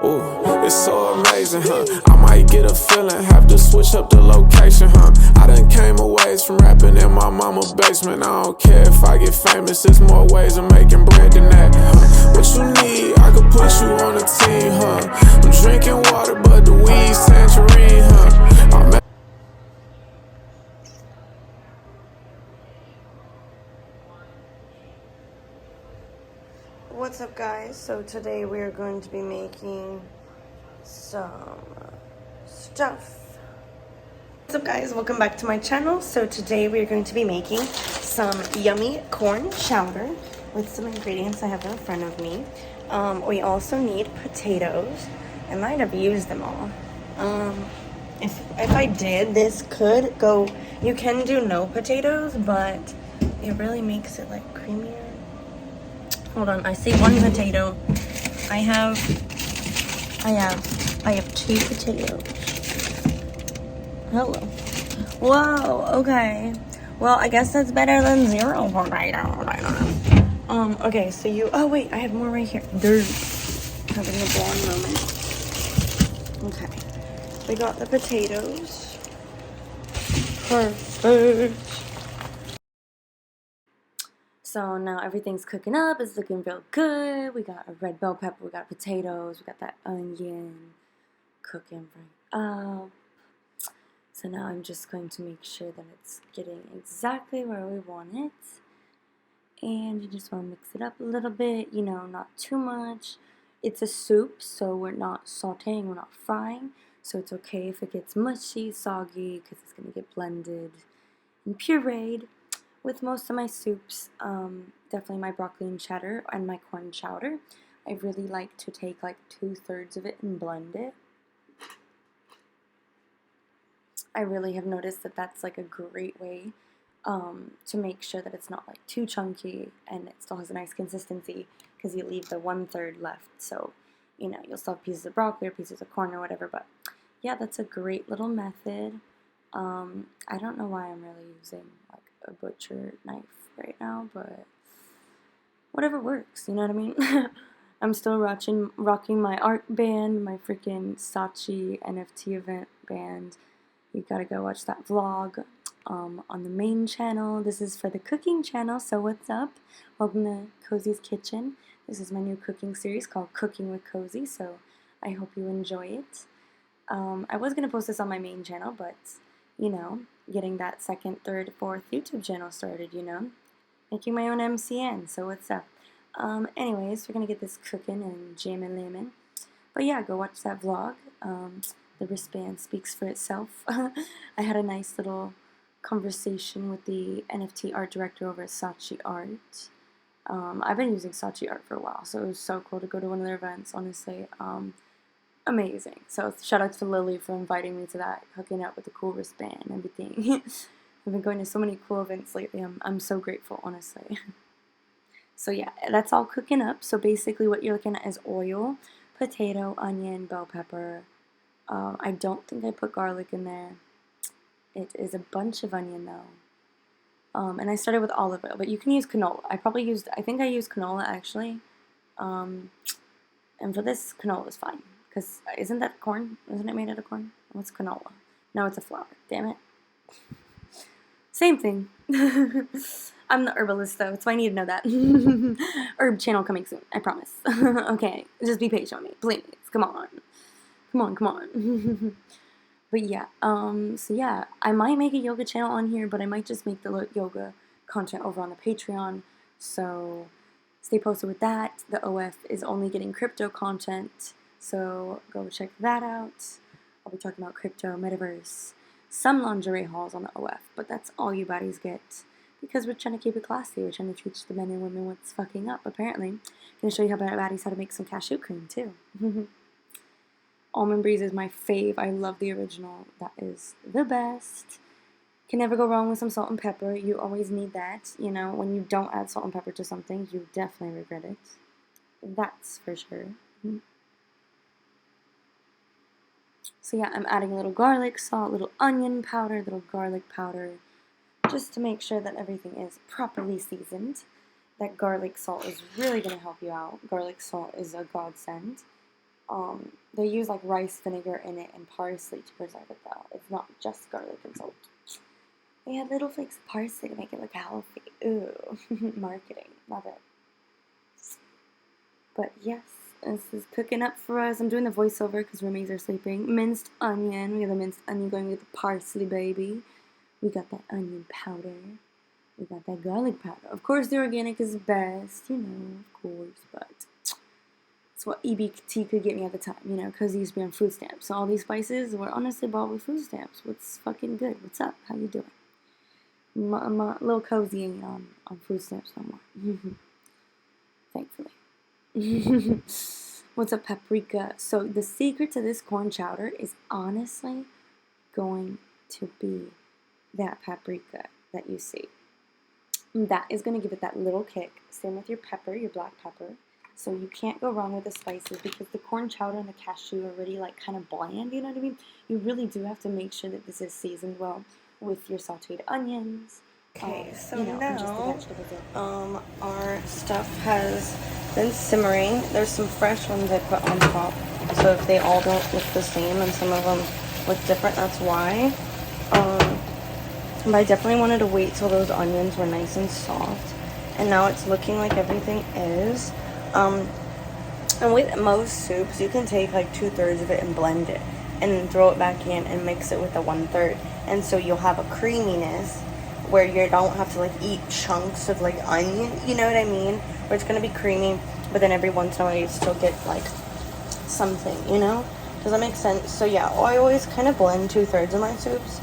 Ooh, it's so amazing, huh? I might get a feeling, have to switch up the location, huh? I done came a ways from rapping in my mama's basement. I don't care if I get famous, there's more ways of making bread than that, huh? What you need, I could put you on a team, huh? I'm drinking water, but the weed's tangerine, huh? I'm What's up, guys? So today we are going to be making some stuff. What's up, guys? Welcome back to my channel. So today we are going to be making some yummy corn chowder with some ingredients I have in front of me. We also need potatoes. I might have used them all. If I did, this could go. You can do no potatoes, but it really makes it like creamier. Hold on, I see one potato. I have 2 potatoes. Hello. Whoa, okay. Well, I guess that's better than 0 potatoes. I don't know. Okay, so oh wait, I have more right here. There's having a bad moment. Okay. We got the potatoes. Perfect. So now everything's cooking up. It's looking real good. We got a red bell pepper. We got potatoes. We got that onion cooking right up. So now I'm just going to make sure that it's getting exactly where we want it. And you just want to mix it up a little bit. You know, not too much. It's a soup, so we're not sauteing. We're not frying. So it's okay if it gets mushy, soggy, because it's going to get blended and pureed. With most of my soups, definitely my broccoli and cheddar and my corn chowder, I really like to take like 2/3 of it and blend it. I really have noticed that that's like a great way to make sure that it's not like too chunky and it still has a nice consistency, because you leave the 1/3 left. So, you know, you'll still have pieces of broccoli or pieces of corn or whatever. But yeah, that's a great little method. I don't know why I'm really using like a butcher knife right now, but whatever works, you know what I mean? I'm still rocking my art band, my freaking Sachi NFT event band. You gotta go watch that vlog on the main channel. This is for the cooking channel, so what's up? Welcome to Cozy's Kitchen. This is my new cooking series called Cooking with Cozy, so I hope you enjoy it. I was gonna post this on my main channel, but you know, getting that 2nd, 3rd, 4th YouTube channel started, you know, making my own MCN, so what's up? Anyways, we're gonna get this cooking and jamming lemon. But yeah, go watch that vlog. The wristband speaks for itself. I had a nice little conversation with the NFT art director over at Sachi Art. I've been using Sachi Art for a while, so it was so cool to go to one of their events, honestly. Amazing. So shout out to Lily for inviting me to that, hooking up with the cool wristband and everything. I've been going to so many cool events lately. I'm so grateful, honestly. So yeah, that's all cooking up. So basically what you're looking at is oil, potato, onion, bell pepper. I don't think I put garlic in there. It is a bunch of onion though. And I started with olive oil, but you can use canola. I think I used canola actually. And for this, canola is fine. Because isn't that corn? Isn't it made out of corn? What's canola? No, it's a flour. Damn it. Same thing. I'm the herbalist though, so I need to know that. Herb channel coming soon, I promise. Okay, just be patient with me, please. Come on. Come on. But yeah, so yeah, I might make a yoga channel on here, but I might just make the yoga content over on the Patreon. So stay posted with that. The OF is only getting crypto content, so go check that out. I'll be talking about crypto, metaverse, some lingerie hauls on the OF, but that's all you baddies get. Because we're trying to keep it classy. We're trying to teach the men and women what's fucking up, apparently. Gonna show you how baddies how to make some cashew cream, too. Almond Breeze is my fave. I love the original. That is the best. Can never go wrong with some salt and pepper. You always need that. You know, when you don't add salt and pepper to something, you definitely regret it. That's for sure. So yeah, I'm adding a little garlic salt, little onion powder, little garlic powder, just to make sure that everything is properly seasoned. That garlic salt is really going to help you out. Garlic salt is a godsend. They use like rice vinegar in it and parsley to preserve it though. It's not just garlic and salt. They had little flakes of parsley to make it look healthy. Ooh, marketing, love it. But yes, this is cooking up for us. I'm doing the voiceover because roommates are sleeping. Minced onion. We got the minced onion going with the parsley, baby. We got that onion powder. We got that garlic powder. Of course, the organic is the best, of course, but it's what EBT could get me at the time, because these used to be on food stamps. So all these spices were honestly bought with food stamps. What's fucking good? What's up? How you doing? I'm a little cozy ain't on food stamps no more. Thankfully. What's up, paprika? So the secret to this corn chowder is honestly going to be that paprika that you see. That is going to give it that little kick. Same with your pepper, your black pepper. So you can't go wrong with the spices because the corn chowder and the cashew are already like kind of bland, you know what I mean? You really do have to make sure that this is seasoned well with your sauteed onions. Okay, so and just the now vegetables. our stuff has been simmering. There's some fresh ones I put on top, so if they all don't look the same and some of them look different, that's why. But I definitely wanted to wait till those onions were nice and soft, and now it's looking like everything is. And with most soups, you can take like 2/3 of it and blend it, and then throw it back in and mix it with the 1/3, and so you'll have a creaminess where you don't have to like eat chunks of like onion, you know what I mean? Where it's gonna be creamy, but then every once in a while you still get like something, Does that make sense? So yeah, I always kind of blend 2/3 of my soups,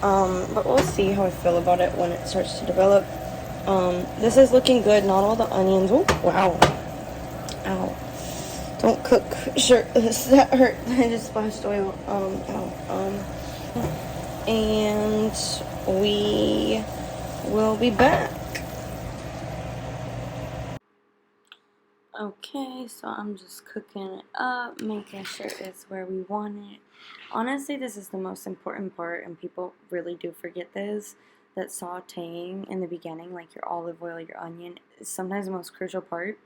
but we'll see how I feel about it when it starts to develop. This is looking good. Not all the onions. Oh wow! Ow! Don't cook shirtless. That hurt. I just splashed oil. And we will be back. Okay, so I'm just cooking it up, making sure it's where we want it. Honestly, this is the most important part, and people really do forget this, that sauteing in the beginning, like your olive oil, your onion, is sometimes the most crucial part.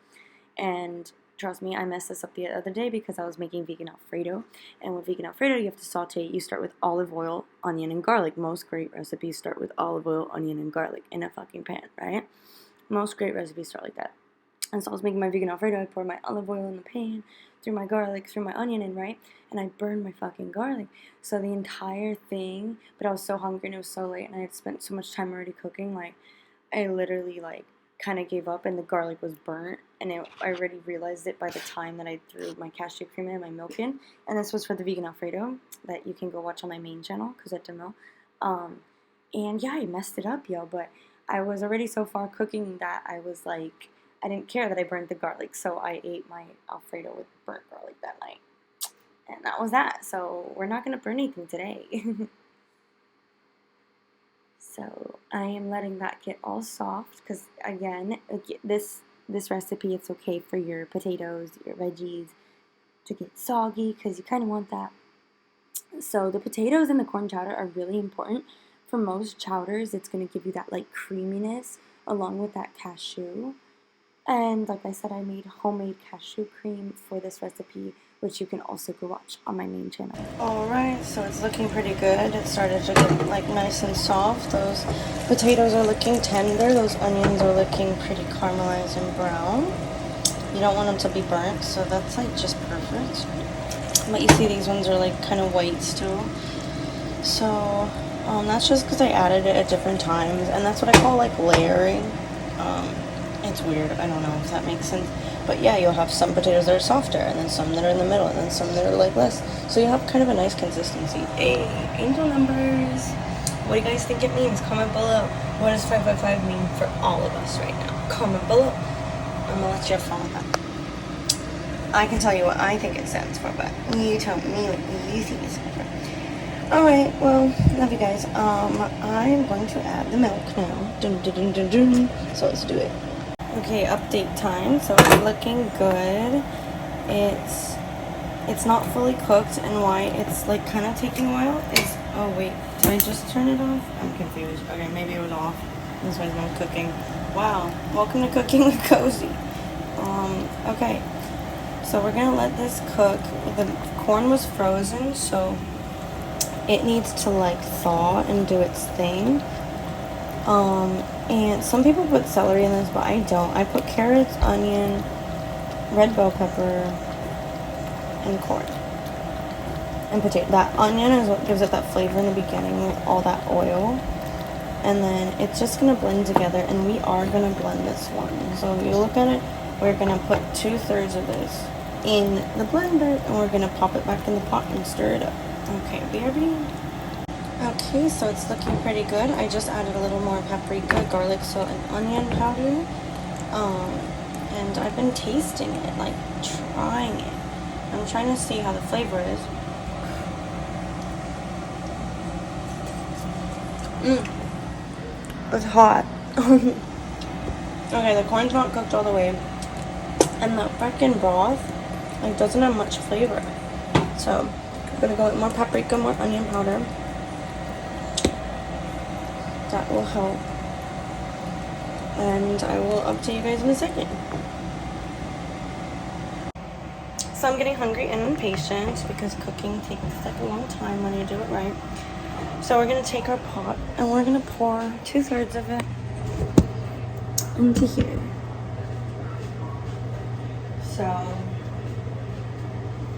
And trust me, I messed this up the other day because I was making vegan Alfredo. And with vegan Alfredo, you have to saute. You start with olive oil, onion, and garlic. Most great recipes start with olive oil, onion, and garlic in a fucking pan, right? Most great recipes start like that. And so I was making my vegan Alfredo. I poured my olive oil in the pan, threw my garlic, threw my onion in, right? And I burned my fucking garlic. So the entire thing, but I was so hungry and it was so late and I had spent so much time already cooking, like, I literally, like, kind of gave up and the garlic was burnt. And I already realized it by the time that I threw my cashew cream in and my milk in. And this was for the vegan Alfredo that you can go watch on my main channel, Cosetta Mil. And yeah, I messed it up, yo. But I was already so far cooking that I was like, I didn't care that I burned the garlic, so I ate my Alfredo with burnt garlic that night. And that was that. So we're not going to burn anything today. So I am letting that get all soft because, again, this recipe, it's okay for your potatoes, your veggies to get soggy because you kind of want that. So the potatoes and the corn chowder are really important. For most chowders, it's going to give you that like creaminess along with that cashew. And like I said, I made homemade cashew cream for this recipe, which you can also go watch on my main channel. Alright, so it's looking pretty good. It started to get like nice and soft. Those potatoes are looking tender. Those onions are looking pretty caramelized and brown. You don't want them to be burnt, so that's like just perfect. But you see these ones are like kind of white still. So that's just because I added it at different times, and that's what I call like layering. It's weird, I don't know if that makes sense. But yeah, you'll have some potatoes that are softer, and then some that are in the middle, and then some that are like less. So you have kind of a nice consistency. Hey, angel numbers. What do you guys think it means? Comment below. What does 555 mean for all of us right now? Comment below. I'm gonna let you have fun with that. I can tell you what I think it stands for, but you tell me what you think it stands for. Alright, well, love you guys. I'm going to add the milk now. Dun, dun, dun, dun, dun. So let's do it. Okay, update time. So it's looking good. It's not fully cooked, and why it's like kind of taking a while is, oh wait, did I just turn it off? I'm confused. Okay, maybe it was off. This one's not cooking. Wow, welcome to Cooking with Cozy. Okay, So we're gonna let this cook. The corn was frozen, so it needs to like thaw and do its thing. And some people put celery in this, but I don't. I put carrots, onion, red bell pepper, and corn. And potato. That onion is what gives it that flavor in the beginning with all that oil. And then it's just gonna blend together, and we are gonna blend this one. So if you look at it, we're gonna put 2/3 of this in the blender, and we're gonna pop it back in the pot and stir it up. Okay, BRB. Okay, so it's looking pretty good. I just added a little more paprika, garlic, salt, and onion powder. And I've been tasting it, like trying it. I'm trying to see how the flavor is. It's hot. Okay, the corn's not cooked all the way. And the freaking broth, like, doesn't have much flavor. So, I'm gonna go with more paprika, more onion powder. That will help. And I will update you guys in a second. So I'm getting hungry and impatient because cooking takes like a long time when you do it right. So we're gonna take our pot and we're gonna pour 2/3 of it into here. So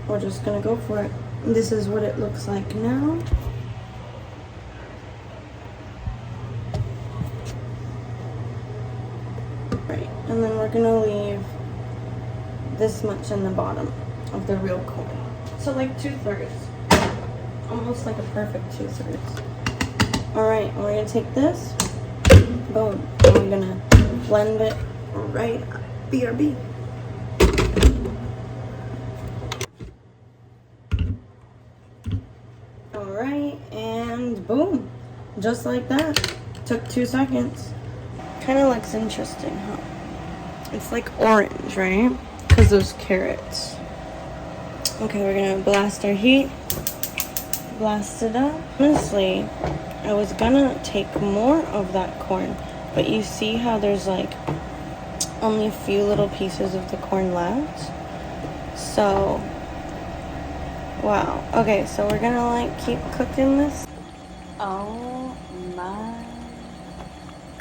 we're just gonna go for it. This is what it looks like now. Right, and then we're gonna leave this much in the bottom of the real corn. So like 2/3. Almost like a perfect 2/3. Alright, and we're gonna take this, boom, and we're gonna blend it right up. BRB. Alright, and boom. Just like that. Took 2 seconds. Kinda looks interesting, huh? It's like orange, right? Because those carrots. Okay, we're gonna blast our heat. Blast it up. Honestly, I was gonna take more of that corn, but you see how there's like only a few little pieces of the corn left? So, wow. Okay, so we're gonna like keep cooking this. Oh my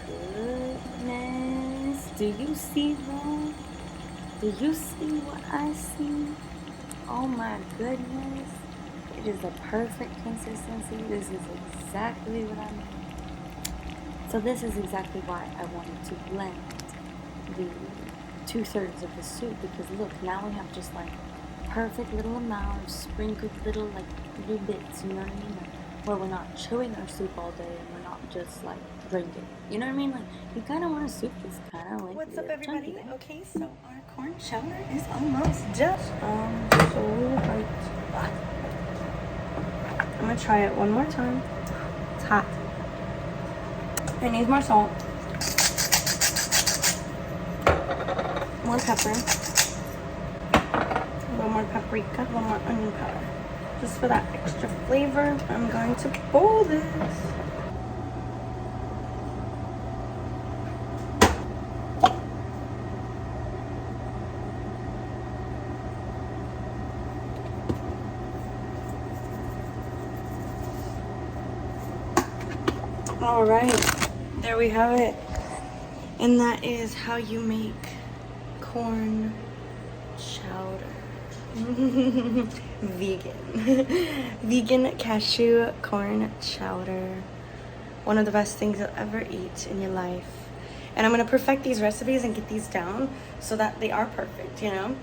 goodness. Do you see that? Do you see what I see? Oh my goodness. It is the perfect consistency. This is exactly what I need. So this is exactly why I wanted to blend the 2/3 of the soup, because look, now we have just like perfect little amount of sprinkled little bits, you know what I mean? Like, where we're not chewing our soup all day and we're not just like drinking. You know what I mean? Like, you kind of want a soup that's kind of like. What's up, everybody? Chunky. Okay, so our corn chowder is almost done. So right. I'm gonna try it one more time. It's hot. It needs more salt. More pepper. A little more paprika. A little more onion powder. Just for that extra flavor, I'm going to boil this. All right, there we have it. And that is how you make corn chowder. Vegan. Vegan cashew corn chowder. One of the best things you'll ever eat in your life. And I'm gonna perfect these recipes and get these down so that they are perfect, you know?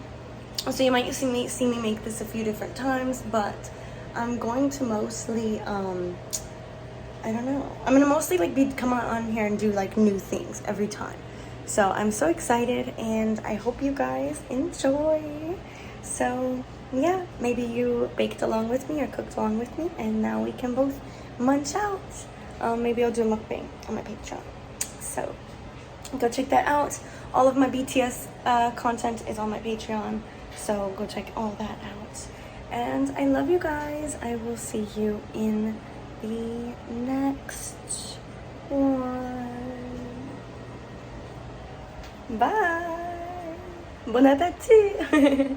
So you might see me make this a few different times, but I'm going to mostly, I don't know. I'm gonna mostly like come on here and do like new things every time. So I'm so excited and I hope you guys enjoy. So yeah, maybe you baked along with me or cooked along with me and now we can both munch out. Maybe I'll do a mukbang on my Patreon. So go check that out. All of my BTS content is on my Patreon. So go check all that out. And I love you guys. I will see you in the next one. Bye. Bon appétit.